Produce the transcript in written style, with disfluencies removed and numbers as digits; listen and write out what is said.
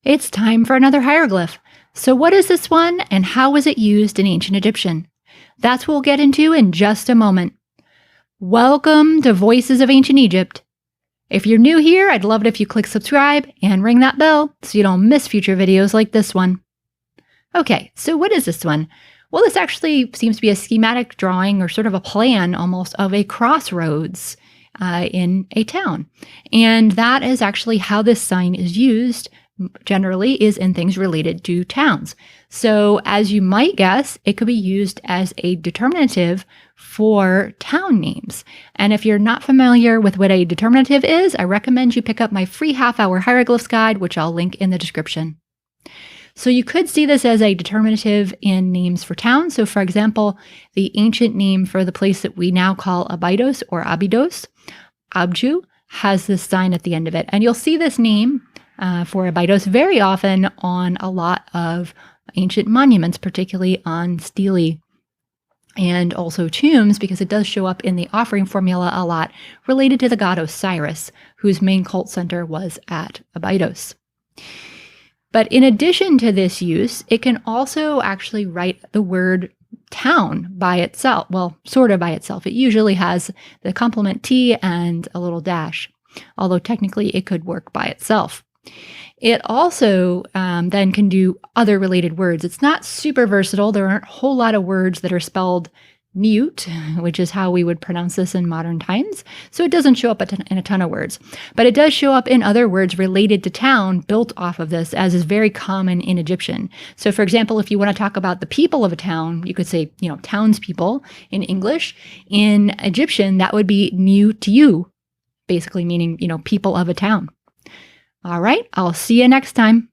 It's time for another hieroglyph. So what is this one and how was it used in ancient Egyptian? That's what we'll get into in just a moment. Welcome to Voices of Ancient Egypt. If you're new here, I'd love it if you click subscribe and ring that bell so you don't miss future videos like this one. Okay, so what is this one? Well, this actually seems to be a schematic drawing or sort of a plan almost of a crossroads in a town. And that is actually how this sign is used generally is in things related to towns. So as you might guess, it could be used as a determinative for town names. And if you're not familiar with what a determinative is, I recommend you pick up my free half-hour hieroglyphs guide, which I'll link in the description. So you could see this as a determinative in names for towns. So for example, the ancient name for the place that we now call Abydos or Abydos, Abju, has this sign at the end of it. And you'll see this name for Abydos very often on a lot of ancient monuments, particularly on stelae and also tombs, because it does show up in the offering formula a lot related to the god Osiris, whose main cult center was at Abydos. But in addition to this use, it can also actually write the word town by itself. Well, sort of by itself. It usually has the complement T and a little dash, although technically it could work by itself. It also then can do other related words. It's not super versatile. There aren't a whole lot of words that are spelled niwt, which is how we would pronounce this in modern times. So it doesn't show up in a ton of words, but it does show up in other words related to town built off of this, as is very common in Egyptian. So for example, if you want to talk about the people of a town, you could say, townspeople in English. In Egyptian, that would be niwt, basically meaning, people of a town. All right, I'll see you next time.